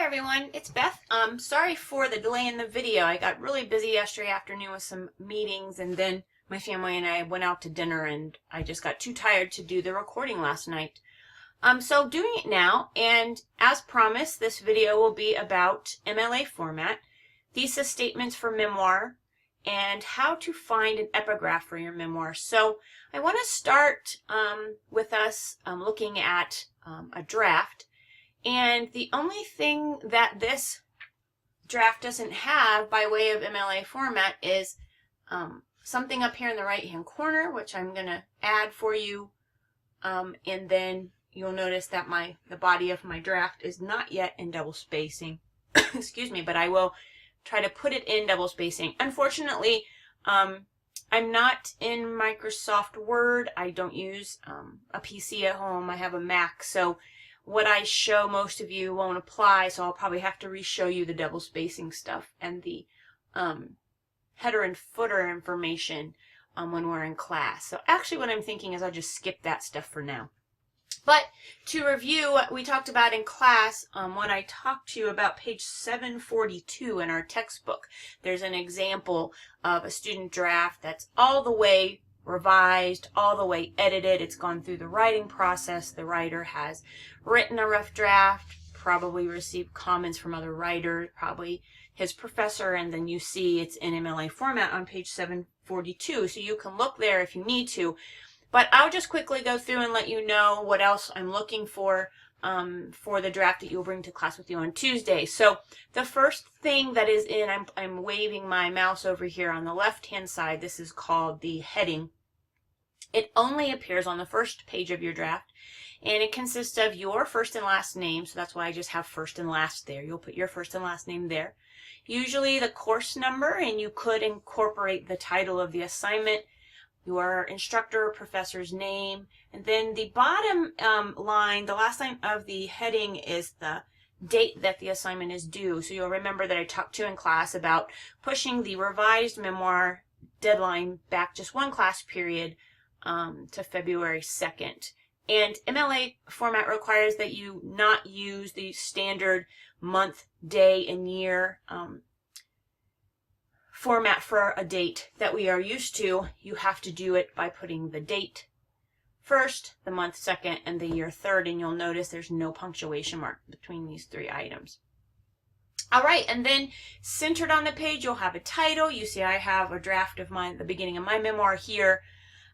everyone, it's Beth. Sorry for the delay in the video. I got really busy yesterday afternoon with some meetings, and then my family and I went out to dinner, and I just got too tired to do the recording last night. So doing it now, and as promised, this video will be about MLA format, thesis statements for memoir, and how to find an epigraph for your memoir. So I want to start with us looking at a draft. And the only thing that this draft doesn't have by way of MLA format is something up here in the right hand corner, which I'm going to add for you. And then you'll notice that the body of my draft is not yet in double spacing. Excuse me, but I will try to put it in double spacing. Unfortunately, I'm not in Microsoft Word. I don't use a PC at home. I have a Mac, so what I show most of you won't apply, so I'll probably have to re-show you the double spacing stuff and the header and footer information when we're in class. So actually what I'm thinking is I'll just skip that stuff for now. But to review what we talked about in class, when I talked to you about page 742 in our textbook, there's an example of a student draft that's all the way revised, all the way edited. It's gone through the writing process. The writer has written a rough draft, probably received comments from other writers, probably his professor, and then you see it's in MLA format on page 742. So you can look there if you need to. But I'll just quickly go through and let you know what else I'm looking for the draft that you'll bring to class with you on Tuesday. So the first thing that is in, I'm waving my mouse over here on the left-hand side. This is called the heading. It only appears on the first page of your draft, and it consists of your first and last name, so that's why I just have first and last there. You'll put your first and last name there. Usually the course number, and you could incorporate the title of the assignment, your instructor or professor's name, and then the bottom line, the last line of the heading is the date that the assignment is due. So you'll remember that I talked to you in class about pushing the revised memoir deadline back just one class period to February 2nd. And MLA format requires that you not use the standard month, day, and year format for a date that we are used to. You have to do it by putting the date first, the month second, and the year third, and you'll notice there's no punctuation mark between these three items. All right, and then centered on the page, you'll have a title. You see I have a draft of the beginning of my memoir here,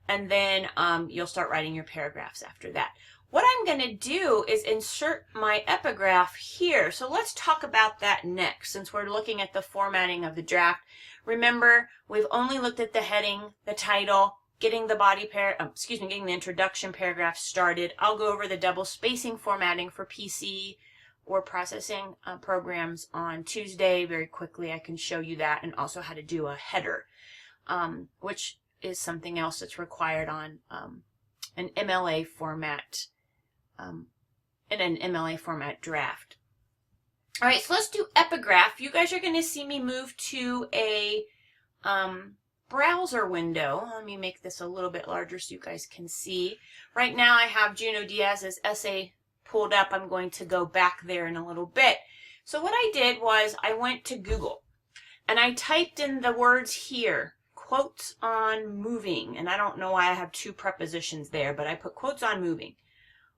and then you'll start writing your paragraphs after that. What I'm going to do is insert my epigraph here. So let's talk about that next, since we're looking at the formatting of the draft. Remember, we've only looked at the heading, the title, getting the getting the introduction paragraph started. I'll go over the double spacing formatting for PC or processing programs on Tuesday. Very quickly, I can show you that, and also how to do a header, which is something else that's required on an MLA format, in an MLA format draft. All right, so let's do epigraph. You guys are going to see me move to a browser window. Let me make this a little bit larger so you guys can see. Right now I have Junot Diaz's essay pulled up. I'm going to go back there in a little bit. So what I did was I went to Google and I typed in the words here, quotes on moving. And I don't know why I have two prepositions there, but I put quotes on moving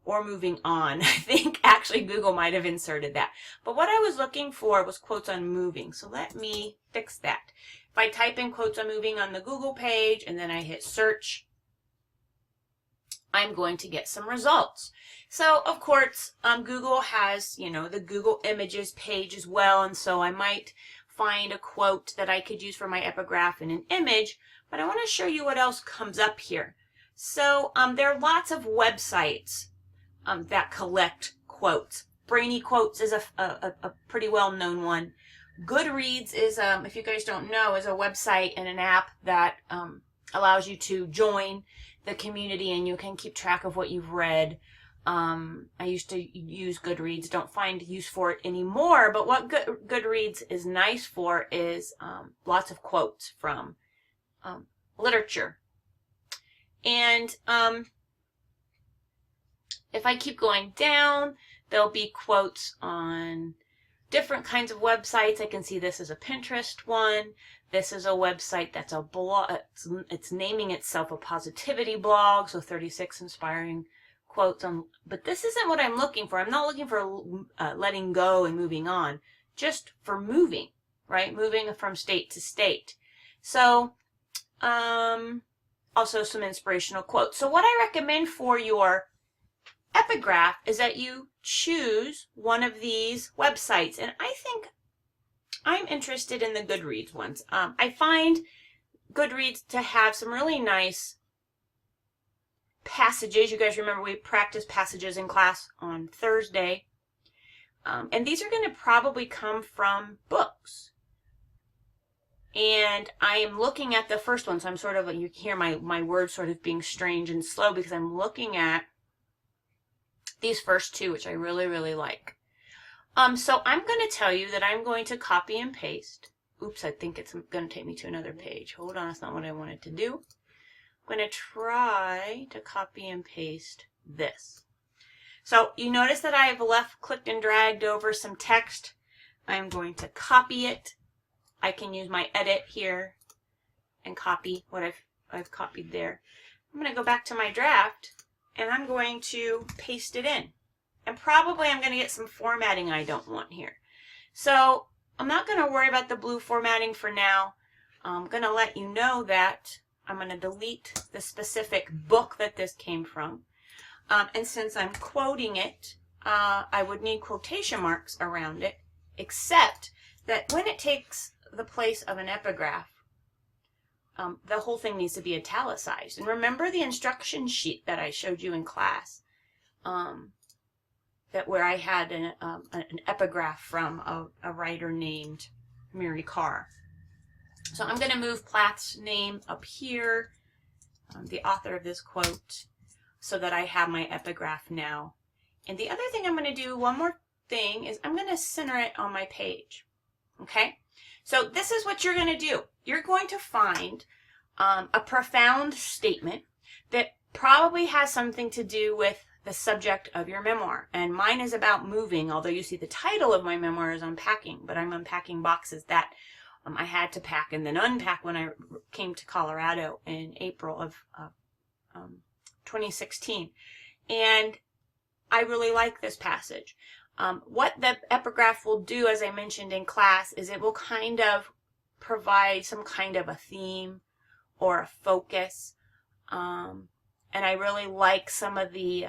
or moving on. I think actually Google might have inserted that. But what I was looking for was quotes on moving. So let me fix that. If I type in quotes on moving on the Google page and then I hit search, I'm going to get some results. So of course, Google has, the Google Images page as well. And so I might find a quote that I could use for my epigraph in an image, but I want to show you what else comes up here. So there are lots of websites that collect quotes. Brainy Quotes is a pretty well-known one. Goodreads is, if you guys don't know, is a website and an app that allows you to join the community and you can keep track of what you've read. I used to use Goodreads, don't find use for it anymore, but what Goodreads is nice for is lots of quotes from literature. And if I keep going down, there'll be quotes on different kinds of websites. I can see this is a Pinterest one. This is a website that's a blog. It's naming itself a positivity blog, so 36 inspiring quotes on. But this isn't what I'm looking for. I'm not looking for letting go and moving on, just for moving, right? Moving from state to state. So, also some inspirational quotes. So what I recommend for your epigraph is that you choose one of these websites. And I think I'm interested in the Goodreads ones. I find Goodreads to have some really nice passages. You guys remember we practiced passages in class on Thursday. And these are going to probably come from books. And I am looking at the first one, so I'm sort of, you hear my words sort of being strange and slow because I'm looking at these first two, which I really, really like. So I'm going to tell you that I'm going to copy and paste. Oops, I think it's going to take me to another page. Hold on, that's not what I wanted to do. I'm going to try to copy and paste this. So you notice that I have left clicked and dragged over some text. I'm going to copy it. I can use my edit here and copy what I've copied there. I'm going to go back to my draft and I'm going to paste it in. And probably I'm going to get some formatting I don't want here. So I'm not going to worry about the blue formatting for now. I'm going to let you know that I'm going to delete the specific book that this came from. And since I'm quoting it, I would need quotation marks around it, except that when it takes the place of an epigraph, the whole thing needs to be italicized. And remember the instruction sheet that I showed you in class, that where I had an epigraph from a writer named Mary Karr. So I'm going to move Plath's name up here, the author of this quote, so that I have my epigraph now. And the other thing I'm going to do, one more thing, is I'm going to center it on my page. Okay? So this is what you're going to do. You're going to find a profound statement that probably has something to do with the subject of your memoir. And mine is about moving, although you see the title of my memoir is Unpacking, but I'm unpacking boxes that I had to pack and then unpack when I came to Colorado in April of 2016. And I really like this passage. What the epigraph will do, as I mentioned in class, is it will kind of provide some kind of a theme or a focus. And I really like some of the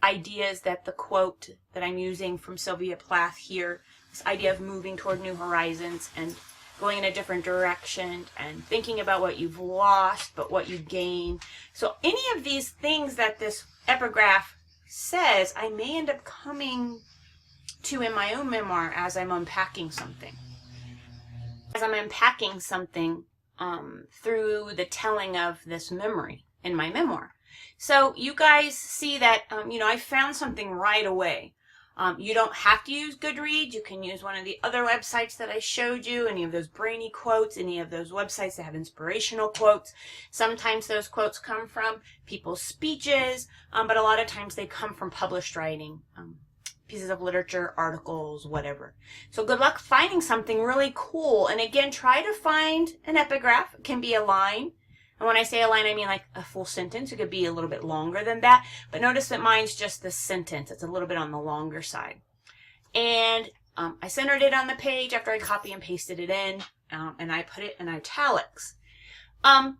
ideas that the quote that I'm using from Sylvia Plath here, this idea of moving toward new horizons and going in a different direction and thinking about what you've lost, but what you gain. So any of these things that this epigraph says, I may end up coming to in my own memoir as I'm unpacking something. As I'm unpacking something through the telling of this memory in my memoir. So you guys see that, I found something right away. You don't have to use Goodreads. You can use one of the other websites that I showed you, any of those brainy quotes, any of those websites that have inspirational quotes. Sometimes those quotes come from people's speeches, but a lot of times they come from published writing, pieces of literature, articles, whatever. So good luck finding something really cool. And again, try to find an epigraph. It can be a line. And when I say a line, I mean like a full sentence. It could be a little bit longer than that. But notice that mine's just the sentence. It's a little bit on the longer side. And I centered it on the page after I copy and pasted it in. And I put it in italics. And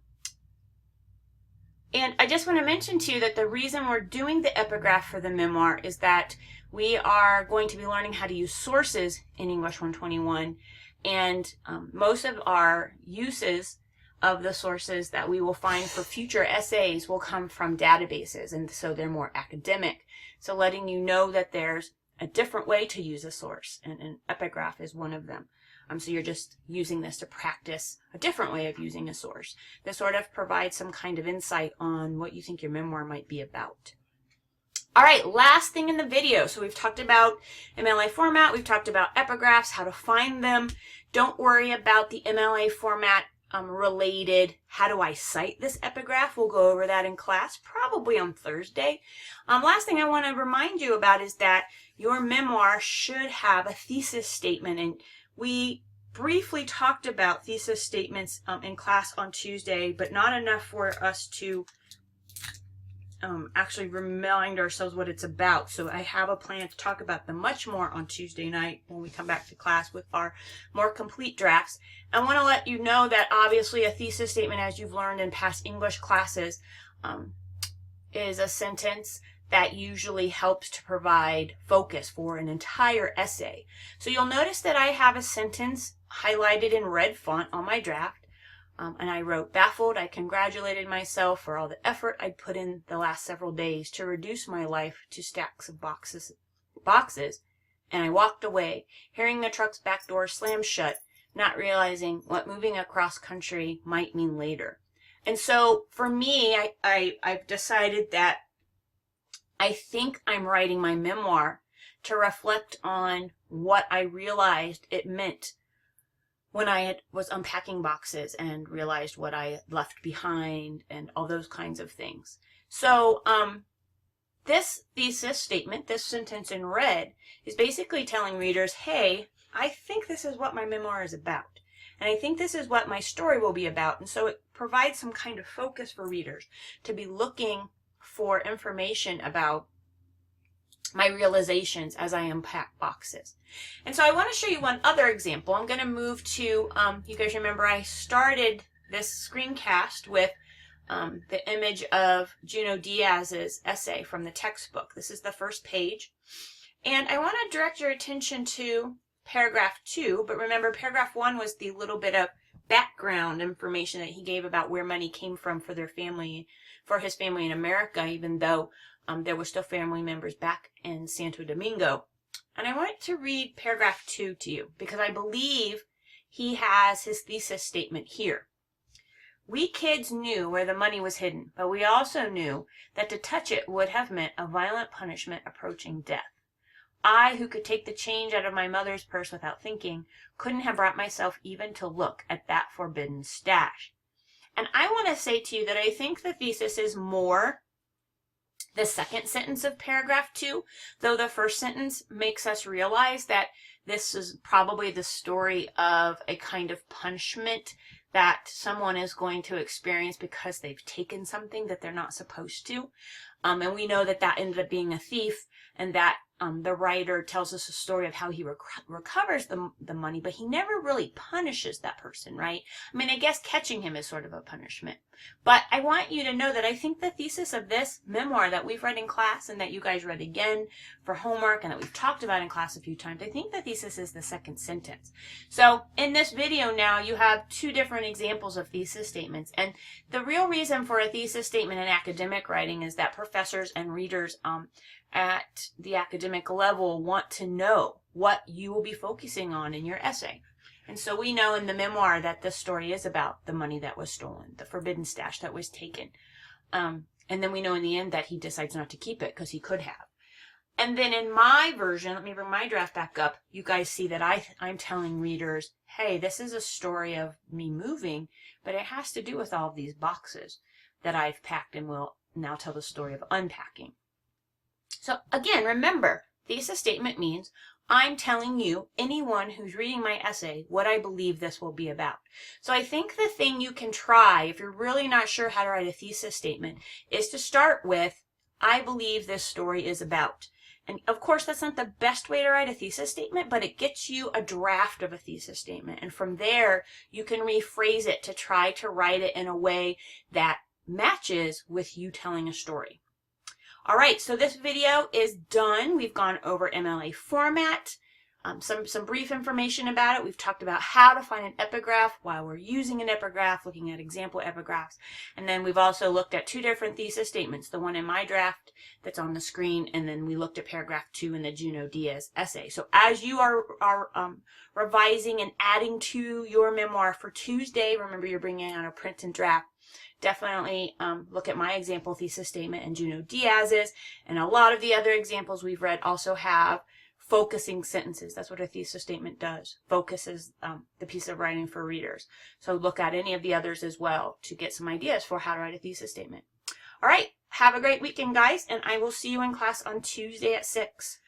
I just want to mention to you that the reason we're doing the epigraph for the memoir is that we are going to be learning how to use sources in English 121. And most of our uses of the sources that we will find for future essays will come from databases, and so they're more academic. So letting you know that there's a different way to use a source, and an epigraph is one of them. So you're just using this to practice a different way of using a source that sort of provides some kind of insight on what you think your memoir might be about. All right, last thing in the video. So we've talked about MLA format, we've talked about epigraphs, how to find them. Don't worry about the MLA format related, how do I cite this epigraph? We'll go over that in class, probably on Thursday. Last thing I want to remind you about is that your memoir should have a thesis statement, and we briefly talked about thesis statements in class on Tuesday, but not enough for us to actually remind ourselves what it's about. So I have a plan to talk about them much more on Tuesday night when we come back to class with our more complete drafts. I want to let you know that obviously a thesis statement, as you've learned in past English classes, is a sentence that usually helps to provide focus for an entire essay. So you'll notice that I have a sentence highlighted in red font on my draft. And I wrote, baffled, I congratulated myself for all the effort I'd put in the last several days to reduce my life to stacks of boxes, and I walked away, hearing the truck's back door slam shut, not realizing what moving across country might mean later. And so for me, I've decided that I think I'm writing my memoir to reflect on what I realized it meant when I was unpacking boxes and realized what I left behind and all those kinds of things. So this thesis statement, this sentence in red, is basically telling readers, hey, I think this is what my memoir is about. And I think this is what my story will be about. And so it provides some kind of focus for readers to be looking for information about my realizations as I unpack boxes. And so I want to show you one other example. I'm going to move to, you guys remember I started this screencast with the image of Junot Diaz's essay from the textbook. This is the first page. And I want to direct your attention to paragraph 2, but remember paragraph 1 was the little bit of background information that he gave about where money came from for their family, for his family in America, even though there were still family members back in Santo Domingo. And I want to read paragraph 2 to you because I believe he has his thesis statement here. We kids knew where the money was hidden, but we also knew that to touch it would have meant a violent punishment approaching death. I, who could take the change out of my mother's purse without thinking, couldn't have brought myself even to look at that forbidden stash. And I want to say to you that I think the thesis is more the second sentence of paragraph 2, though the first sentence makes us realize that this is probably the story of a kind of punishment that someone is going to experience because they've taken something that they're not supposed to. And we know that that ended up being a thief, and that the writer tells us a story of how he recovers the money, but he never really punishes that person, right? I mean, I guess catching him is sort of a punishment. But I want you to know that I think the thesis of this memoir that we've read in class and that you guys read again for homework and that we've talked about in class a few times, I think the thesis is the second sentence. So in this video now, you have 2 different examples of thesis statements. And the real reason for a thesis statement in academic writing is that professors and readers at the academic level want to know what you will be focusing on in your essay. And so we know in the memoir that this story is about the money that was stolen, the forbidden stash that was taken. And then we know in the end that he decides not to keep it because he could have. And then in my version, let me bring my draft back up, you guys see that I'm telling readers, hey, this is a story of me moving, but it has to do with all of these boxes that I've packed and will now tell the story of unpacking. So again, remember, thesis statement means I'm telling you, anyone who's reading my essay, what I believe this will be about. So I think the thing you can try, if you're really not sure how to write a thesis statement, is to start with, I believe this story is about. And of course, that's not the best way to write a thesis statement, but it gets you a draft of a thesis statement. And from there, you can rephrase it to try to write it in a way that matches with you telling a story. All right, so this video is done. We've gone over MLA format, some brief information about it. We've talked about how to find an epigraph, why we're using an epigraph, looking at example epigraphs. And then we've also looked at 2 different thesis statements, the one in my draft that's on the screen, and then we looked at paragraph 2 in the Junot Diaz essay. So as you are revising and adding to your memoir for Tuesday, remember you're bringing out a print and draft, definitely look at my example thesis statement and Junot Diaz's, and a lot of the other examples we've read also have focusing sentences. That's what a thesis statement does. Focuses the piece of writing for readers. So look at any of the others as well to get some ideas for how to write a thesis statement. All right, have a great weekend, guys, and I will see you in class on Tuesday at 6.